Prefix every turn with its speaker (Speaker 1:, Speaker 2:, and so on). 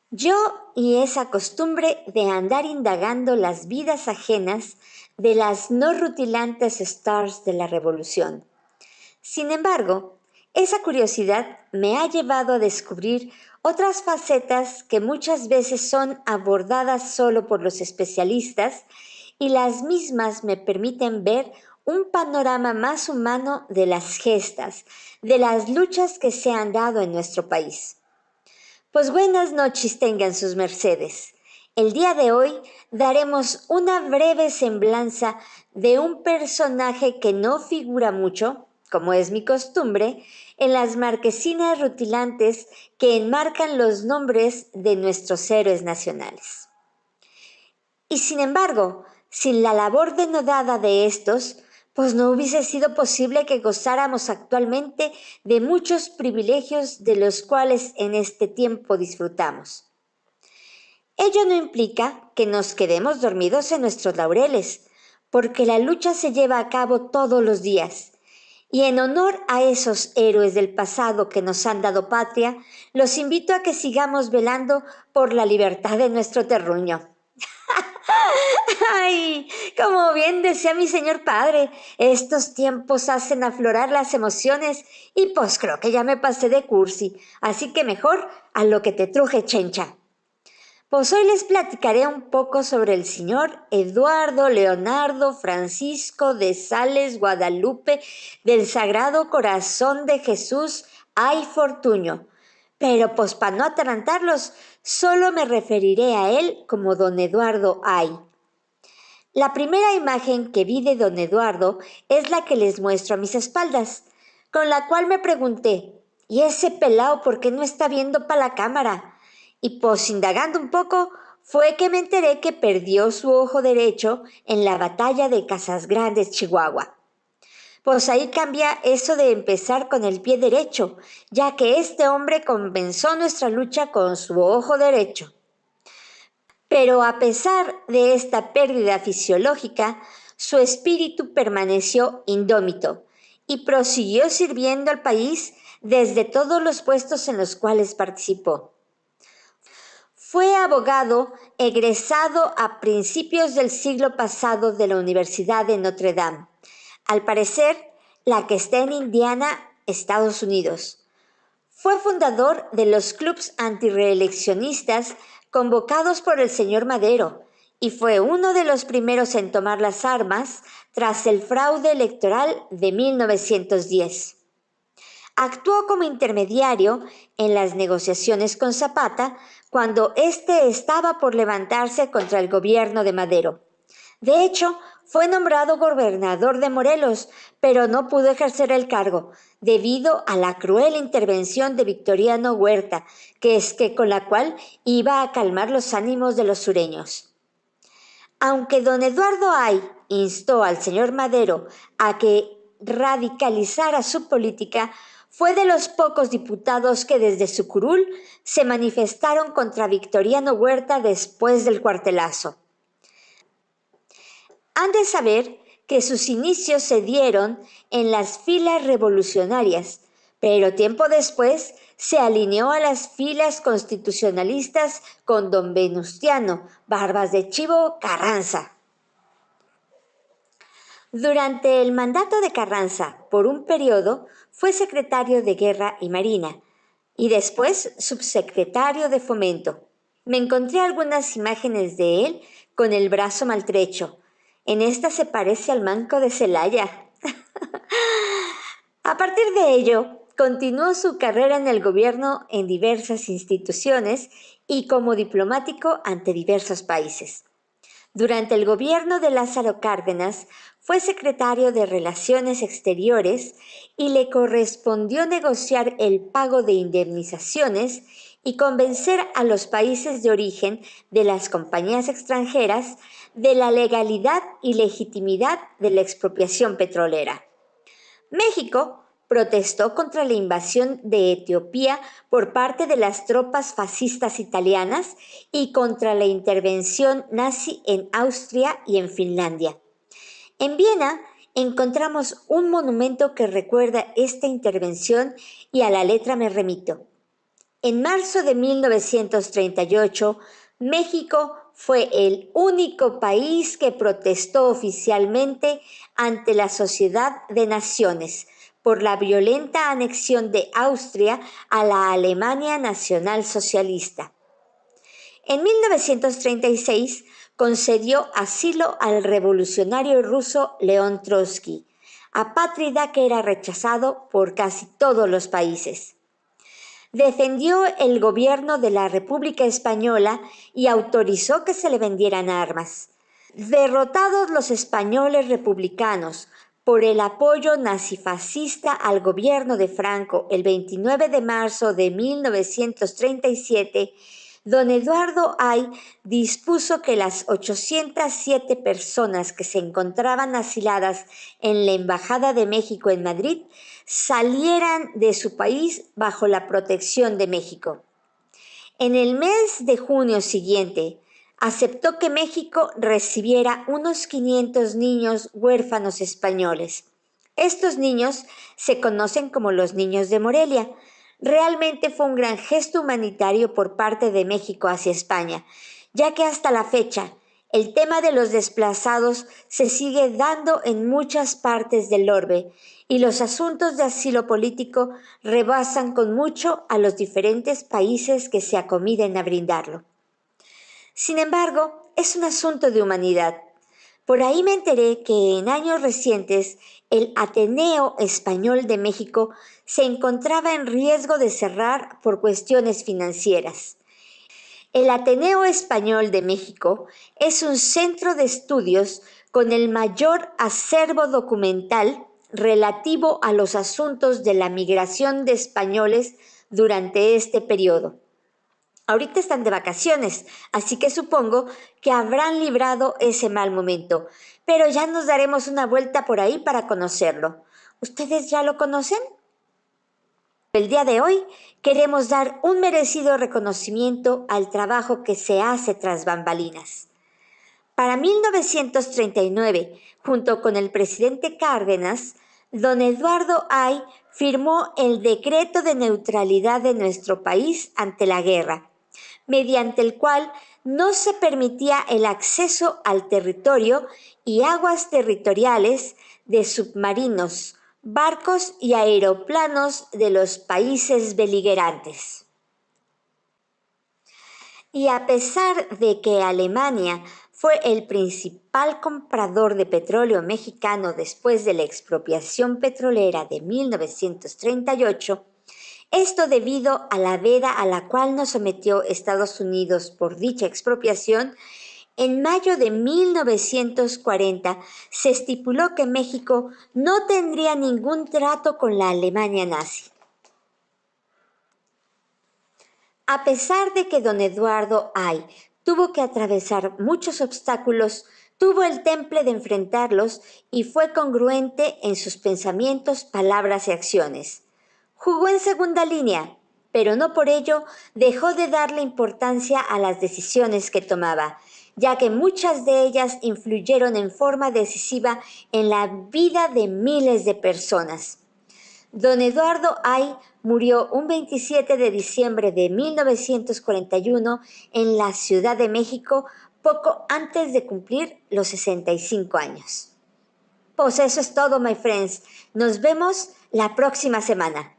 Speaker 1: Yo y esa costumbre de andar indagando las vidas ajenas de las no rutilantes stars de la revolución. Sin embargo, esa curiosidad me ha llevado a descubrir otras facetas que muchas veces son abordadas solo por los especialistas y las mismas me permiten ver un panorama más humano de las gestas, de las luchas que se han dado en nuestro país. Pues buenas noches tengan sus mercedes. El día de hoy daremos una breve semblanza de un personaje que no figura mucho, como es mi costumbre, en las marquesinas rutilantes que enmarcan los nombres de nuestros héroes nacionales. Y sin embargo, sin la labor denodada de estos, pues no hubiese sido posible que gozáramos actualmente de muchos privilegios de los cuales en este tiempo disfrutamos. Ello no implica que nos quedemos dormidos en nuestros laureles, porque la lucha se lleva a cabo todos los días. Y en honor a esos héroes del pasado que nos han dado patria, los invito a que sigamos velando por la libertad de nuestro terruño. Ay, como bien decía mi señor padre, estos tiempos hacen aflorar las emociones y pues creo que ya me pasé de cursi, así que mejor a lo que te truje, chencha. Pues hoy les platicaré un poco sobre el señor Eduardo Leonardo Francisco de Sales Guadalupe del Sagrado Corazón de Jesús ay Fortuño. Pero pues para no atarantarlos, solo me referiré a él como don Eduardo ay. La primera imagen que vi de don Eduardo es la que les muestro a mis espaldas, con la cual me pregunté, ¿y ese pelao por qué no está viendo para la cámara? Y pues indagando un poco, fue que me enteré que perdió su ojo derecho en la batalla de Casas Grandes, Chihuahua. Pues ahí cambia eso de empezar con el pie derecho, ya que este hombre comenzó nuestra lucha con su ojo derecho. Pero a pesar de esta pérdida fisiológica, su espíritu permaneció indómito y prosiguió sirviendo al país desde todos los puestos en los cuales participó. Fue abogado egresado a principios del siglo pasado de la Universidad de Notre Dame, al parecer la que está en Indiana, Estados Unidos. Fue fundador de los clubes antireeleccionistas convocados por el señor Madero y fue uno de los primeros en tomar las armas tras el fraude electoral de 1910. Actuó como intermediario en las negociaciones con Zapata cuando éste estaba por levantarse contra el gobierno de Madero. De hecho, fue nombrado gobernador de Morelos, pero no pudo ejercer el cargo debido a la cruel intervención de Victoriano Huerta, con la cual iba a calmar los ánimos de los sureños. Aunque don Eduardo Ay instó al señor Madero a que radicalizara su política, fue de los pocos diputados que desde su curul se manifestaron contra Victoriano Huerta después del cuartelazo. Han de saber que sus inicios se dieron en las filas revolucionarias, pero tiempo después se alineó a las filas constitucionalistas con don Venustiano Barbas de Chivo Carranza. Durante el mandato de Carranza, por un periodo, fue secretario de Guerra y Marina y después subsecretario de Fomento. Me encontré algunas imágenes de él con el brazo maltrecho. En esta se parece al manco de Celaya. A partir de ello, continuó su carrera en el gobierno en diversas instituciones y como diplomático ante diversos países. Durante el gobierno de Lázaro Cárdenas fue secretario de Relaciones Exteriores y le correspondió negociar el pago de indemnizaciones y convencer a los países de origen de las compañías extranjeras de la legalidad y legitimidad de la expropiación petrolera. México protestó contra la invasión de Etiopía por parte de las tropas fascistas italianas y contra la intervención nazi en Austria y en Finlandia. En Viena encontramos un monumento que recuerda esta intervención y a la letra me remito. En marzo de 1938, México fue el único país que protestó oficialmente ante la Sociedad de Naciones por la violenta anexión de Austria a la Alemania Nacional Socialista. En 1936 concedió asilo al revolucionario ruso León Trotsky, apátrida que era rechazado por casi todos los países. Defendió el gobierno de la República Española y autorizó que se le vendieran armas. Derrotados los españoles republicanos por el apoyo nazifascista al gobierno de Franco el 29 de marzo de 1937, don Eduardo Ay dispuso que las 807 personas que se encontraban asiladas en la Embajada de México en Madrid salieran de su país bajo la protección de México. En el mes de junio siguiente, aceptó que México recibiera unos 500 niños huérfanos españoles. Estos niños se conocen como los niños de Morelia. Realmente fue un gran gesto humanitario por parte de México hacia España, ya que hasta la fecha el tema de los desplazados se sigue dando en muchas partes del orbe y los asuntos de asilo político rebasan con mucho a los diferentes países que se acomiden a brindarlo. Sin embargo, es un asunto de humanidad. Por ahí me enteré que en años recientes el Ateneo Español de México se encontraba en riesgo de cerrar por cuestiones financieras. El Ateneo Español de México es un centro de estudios con el mayor acervo documental relativo a los asuntos de la migración de españoles durante este periodo. Ahorita están de vacaciones, así que supongo que habrán librado ese mal momento, pero ya nos daremos una vuelta por ahí para conocerlo. ¿Ustedes ya lo conocen? El día de hoy queremos dar un merecido reconocimiento al trabajo que se hace tras bambalinas. Para 1939, junto con el presidente Cárdenas, don Eduardo Ay firmó el Decreto de Neutralidad de nuestro país ante la guerra, mediante el cual no se permitía el acceso al territorio y aguas territoriales de submarinos, barcos y aeroplanos de los países beligerantes. Y a pesar de que Alemania fue el principal comprador de petróleo mexicano después de la expropiación petrolera de 1938, esto debido a la veda a la cual nos sometió Estados Unidos por dicha expropiación, en mayo de 1940 se estipuló que México no tendría ningún trato con la Alemania nazi. A pesar de que don Eduardo Ay tuvo que atravesar muchos obstáculos, tuvo el temple de enfrentarlos y fue congruente en sus pensamientos, palabras y acciones. Jugó en segunda línea, pero no por ello dejó de darle importancia a las decisiones que tomaba, ya que muchas de ellas influyeron en forma decisiva en la vida de miles de personas. Don Eduardo Ay murió un 27 de diciembre de 1941 en la Ciudad de México, poco antes de cumplir los 65 años. Pues eso es todo, my friends. Nos vemos la próxima semana.